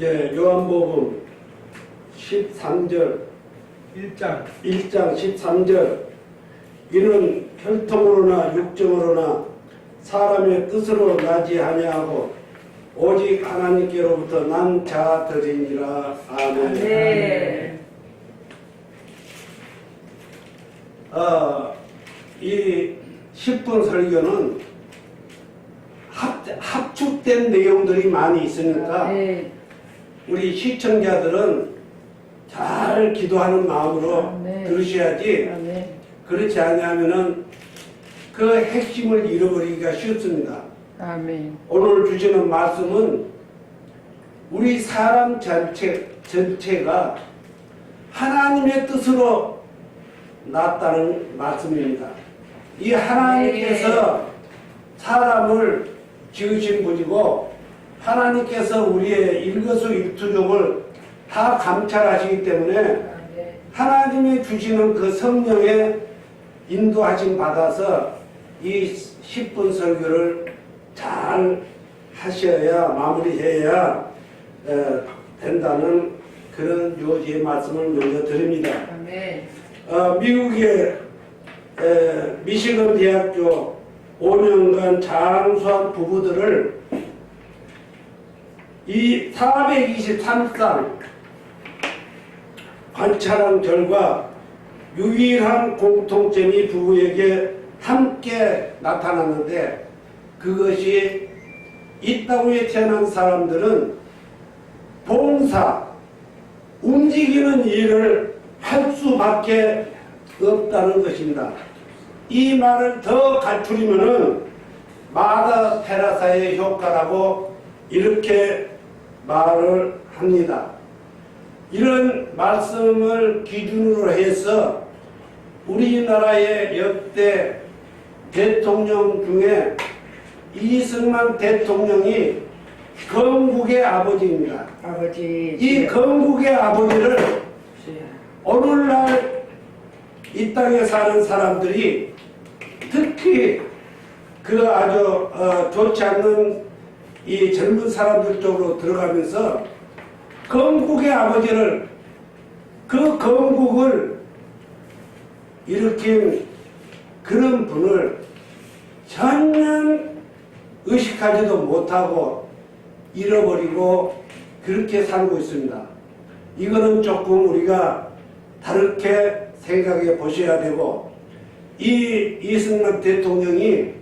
예, 요한복음 13절 1장 13절 이는 혈통으로나 육정으로나 사람의 뜻으로 나지 아니하고 오직 하나님께로부터 난 자들이니라. 아멘. 네. 이 10분 설교는 합축된 내용들이 많이 있으니까 네. 우리 시청자들은 잘 기도하는 마음으로 네. 들으셔야지, 네. 그렇지 않으면은 그 핵심을 잃어버리기가 쉽습니다. 아멘. 오늘 주시는 말씀은 우리 사람 전체가 하나님의 뜻으로 났다는 말씀입니다. 이 하나님께서 사람을 지으신 분이고 하나님께서 우리의 일거수일투족을 다 감찰하시기 때문에 하나님이 주시는 그 성령의 인도하심 받아서 이 10분 설교를 잘 하셔야 마무리해야 된다는 그런 요지의 말씀을 먼저 드립니다. 아멘. 미국의 미시건 대학교 5년간 장수한 부부들을 이 423쌍 관찰한 결과 유일한 공통점이 부부에게 함께 나타났는데, 그것이 이 땅 위에 태어난 사람들은 봉사, 움직이는 일을 할 수밖에 없다는 것입니다. 이 말을 더 갖추리면은 마더 테라사의 효과라고 이렇게 말을 합니다. 이런 말씀을 기준으로 해서 우리나라의 역대 대통령 중에 이승만 대통령이 건국의 아버지입니다. 아버지. 이 건국의 아버지를 오늘날 이 땅에 사는 사람들이 특히 그 아주 좋지 않는 이 젊은 사람들 쪽으로 들어가면서 건국의 아버지를, 그 건국을 일으킨 그런 분을 전혀 의식하지도 못하고 잃어버리고 그렇게 살고 있습니다. 이거는 조금 우리가 다르게 생각해 보셔야 되고, 이 이승만 대통령이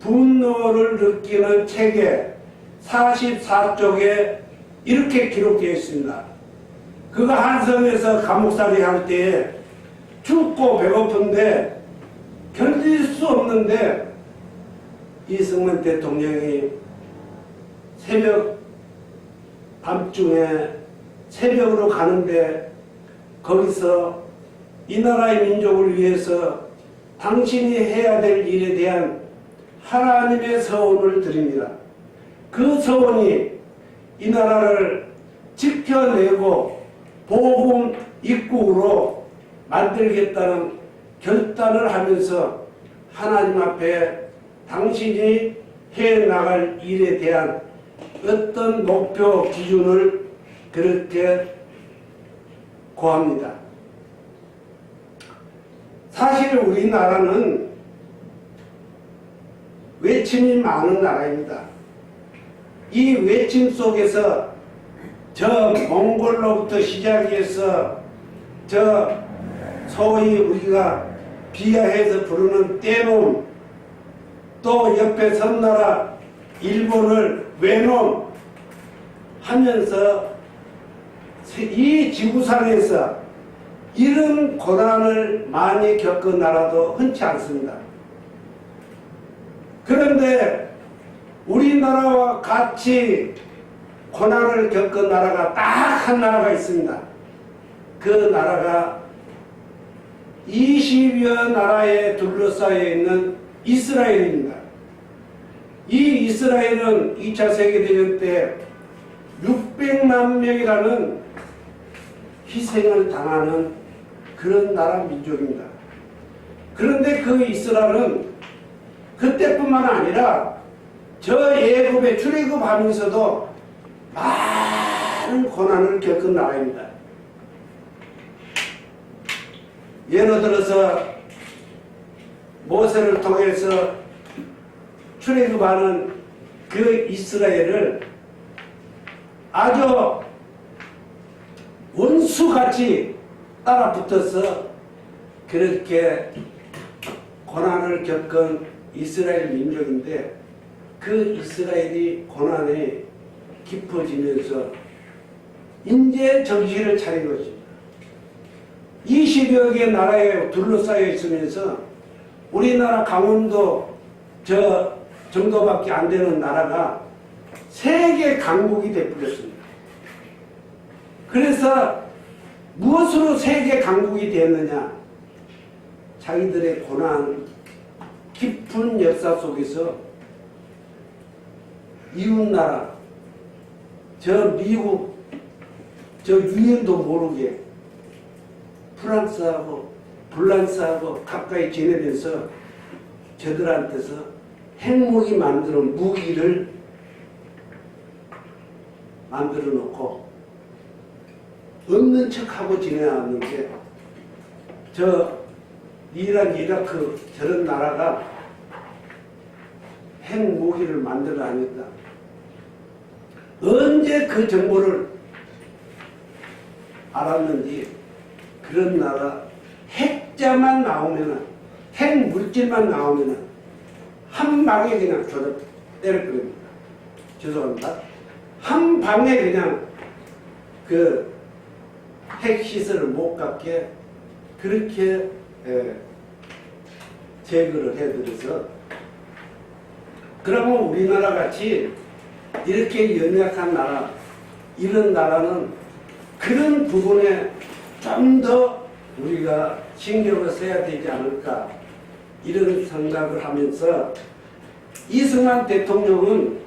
분노를 느끼는 책에 44쪽에 이렇게 기록되어 있습니다. 그가 한성에서 감옥살이 할 때에 춥고 배고픈데 견딜 수 없는데 이승만 대통령이 밤중에 새벽으로 가는데 거기서 이 나라의 민족을 위해서 당신이 해야 될 일에 대한 하나님의 서원을 드립니다. 그 서원이 이 나라를 지켜내고 복음 입국으로 만들겠다는 결단을 하면서 하나님 앞에 당신이 해나갈 일에 대한 어떤 목표 기준을 그렇게 고합니다. 사실 우리나라는 외침이 많은 나라입니다. 이 외침 속에서 저 몽골로부터 시작해서 저 소위 우리가 비하해서 부르는 떼놈, 또 옆에 섬나라 일본을 외놈 하면서 이 지구상에서 이런 고난을 많이 겪은 나라도 흔치 않습니다. 그런데 우리나라와 같이 고난을 겪은 나라가 딱 한 나라가 있습니다. 그 나라가 20여 나라에 둘러싸여 있는 이스라엘입니다. 이 이스라엘은 2차 세계대전 때 600만 명이라는 희생을 당하는 그런 나라 민족입니다. 그런데 그 이스라엘은 그때뿐만 아니라 저 애굽에 출애굽하면서도 많은 고난을 겪은 나라입니다. 예를 들어서 모세를 통해서 출애굽하는 그 이스라엘을 아주 원수같이 따라붙어서 그렇게 고난을 겪은 이스라엘 민족인데 그 이스라엘이 고난에 깊어지면서 이제 정신을 차린 것입니다. 20여 개 나라에 둘러싸여 있으면서 우리나라 강원도 저 정도밖에 안 되는 나라가 세계 강국이 되어버렸습니다. 그래서 무엇으로 세계 강국이 되었느냐? 자기들의 고난, 깊은 역사 속에서 이웃나라, 저 미국, 저 유엔도 모르게 프랑스하고 불란스하고 가까이 지내면서 저들한테서 핵무기 만드는 무기를 만들어 놓고 없는 척하고 지내왔는데 저 이란, 이라크 저런 나라가 핵무기를 만들어 다녔다. 언제 그 정보를 알았는지 그런 나라 핵자만 나오면은 핵물질만 나오면은 한 방에 그냥 때려버립니다. 죄송합니다. 한 방에 그냥 그 핵시설을 못 갖게 그렇게 제거를 해드려서 그러면 우리나라 같이 이렇게 연약한 나라 이런 나라는 그런 부분에 좀 더 우리가 신경을 써야 되지 않을까 이런 생각을 하면서 이승만 대통령은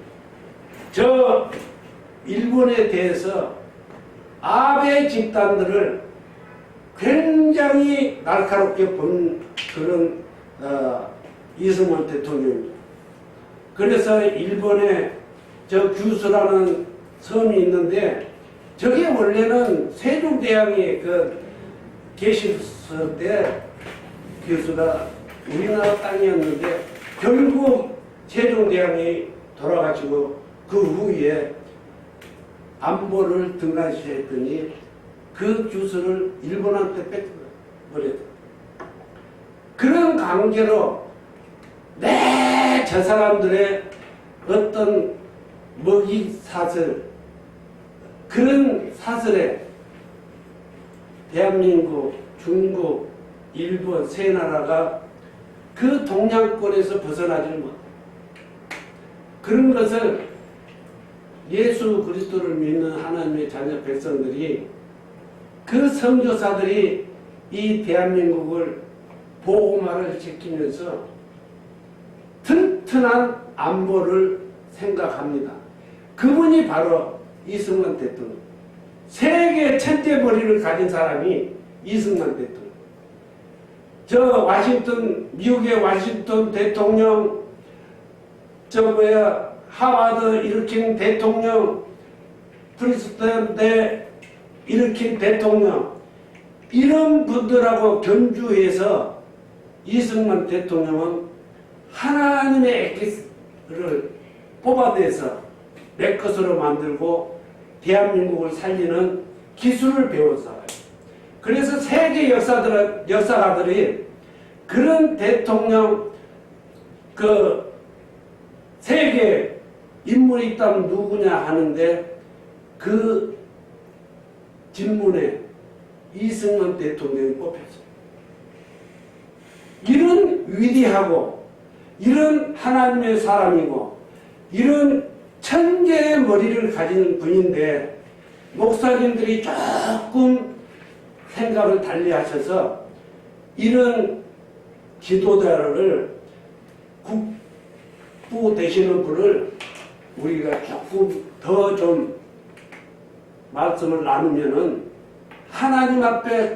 저 일본에 대해서 아베 집단들을 굉장히 날카롭게 본 그런 이승만 대통령입니다. 그래서 일본에 저 규수라는 섬이 있는데 저게 원래는 세종대왕이 그 계실 때 규수가 우리나라 땅이었는데 결국 세종대왕이 돌아가시고 그 후에 안보를 등한시했더니 그 규수를 일본한테 뺏겨버렸다. 그런 관계로 저 사람들의 어떤 먹이 사슬 그런 사슬에 대한민국, 중국, 일본 세 나라가 그 동양권에서 벗어나지를 못. 그런 것을 예수 그리스도를 믿는 하나님의 자녀 백성들이 그 선교사들이 이 대한민국을 복음화를 시키면서 튼튼한 안보를 생각합니다. 그분이 바로 이승만 대통령. 세계 천재 머리를 가진 사람이 이승만 대통령. 저 와싱턴, 미국의 와싱턴 대통령, 하버드 일으킨 대통령, 프린스턴 대 일으킨 대통령, 이런 분들하고 견주해서 이승만 대통령은 하나님의 엑기스를 뽑아내서 내 것으로 만들고 대한민국을 살리는 기술을 배워서 그래서 세계 역사가들이 그런 대통령 그 세계 인물이 있다면 누구냐 하는데 그 진문에 이승만 대통령이 뽑혔어요. 이런 위대하고 이런 하나님의 사람이고 이런 천재의 머리를 가진 분인데 목사님들이 조금 생각을 달리 하셔서 이런 지도자를 국부 되시는 분을 우리가 조금 더 좀 말씀을 나누면은 하나님 앞에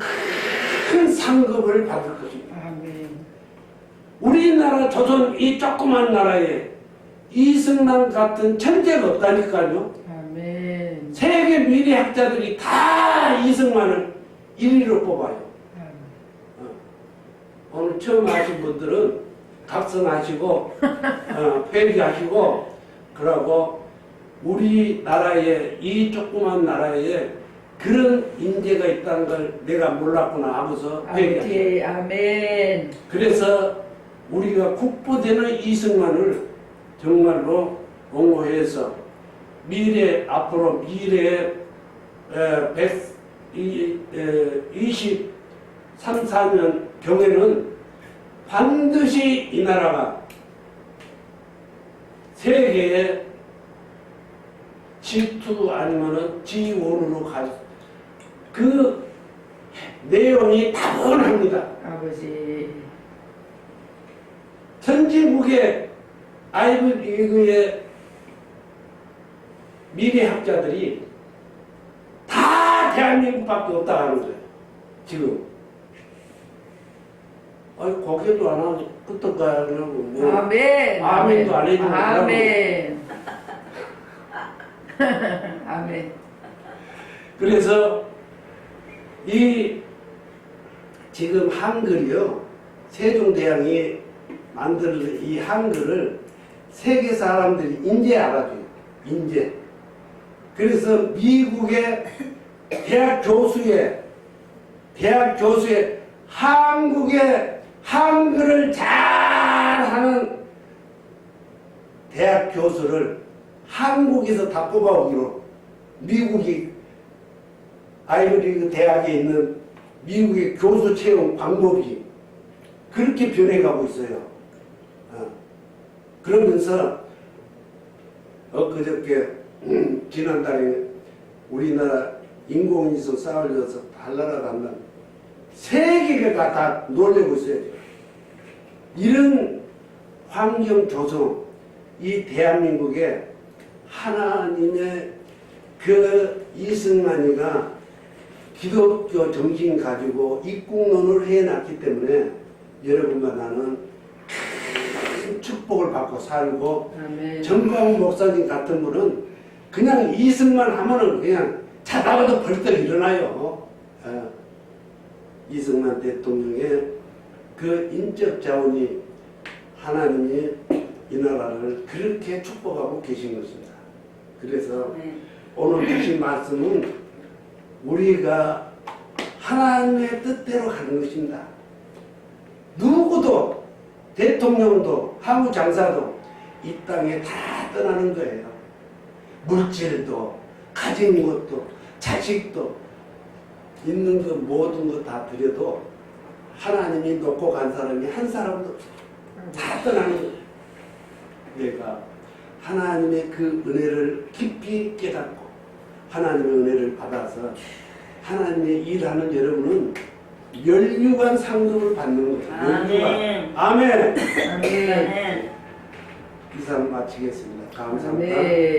큰 상급을 받을 것입니다. 아멘. 우리나라 조선 이 조그만 나라에 이승만 같은 천재가 없다니까요. 아멘. 세계 미래학자들이 다 이승만을 1위로 뽑아요. 오늘 처음 하신 분들은 각성하시고 회개하시고 그러고 우리나라에 이 조그만 나라에 그런 인재가 있다는 걸 내가 몰랐구나 하면서 회개하시고 아멘. 그래서 우리가 국보되는 이승만을 정말로 옹호해서 앞으로 미래에 23, 4년 경에는 반드시 이 나라가 세계의 G2 아니면은 G1으로 그 내용이 다분합니다. 아버지. 선진국의 아이비리그의 미래학자들이 다 대한민국밖에 없다 하는 거예요. 지금. 아니 고개도 안 하고 끄떡 가려고 뭐 아멘. 아멘도 안 해주고 아멘. 아멘. 그래서 이 지금 한글이요 세종대왕이 만든 이 한글을 세계 사람들이 인제 알아줘요. 인제. 그래서 미국의 대학 교수의 한국의 한글을 잘하는 대학 교수를 한국에서 다 뽑아오기로 미국이 아이비리그 대학에 있는 미국의 교수 채용 방법이 그렇게 변해가고 있어요. 그러면서 엊그저께 지난달에 우리나라 인공위성 쌓으려서 달나라 간다 세계가 다 놀래고 있어요. 이런 환경 조성, 이 대한민국에 하나님의 그 이승만이가 기독교 정신 가지고 입국론을 해놨기 때문에 여러분과 나는 큰 축복을 받고 살고 아멘. 정광훈 목사님 같은 분은 그냥 이승만 하면은 그냥 자다가도 벌떡 일어나요. 이승만 대통령의 그 인적 자원이 하나님이 이 나라를 그렇게 축복하고 계신 것입니다. 그래서 오늘 주신 말씀은 우리가 하나님의 뜻대로 가는 것입니다. 누구도 대통령도 한국 장사도 이 땅에 다 떠나는 거예요. 물질도 가진 것도 자식도 있는 것 모든 것 다 드려도 하나님이 놓고 간 사람이 한 사람도 다 떠나는 거예요. 내가 하나님의 그 은혜를 깊이 깨닫고 하나님의 은혜를 받아서 하나님의 일하는 여러분은 면류관 상급을 받는 거예요. 면류관. 아멘. 아멘. 이상 마치겠습니다. 감사합니다. 아멘.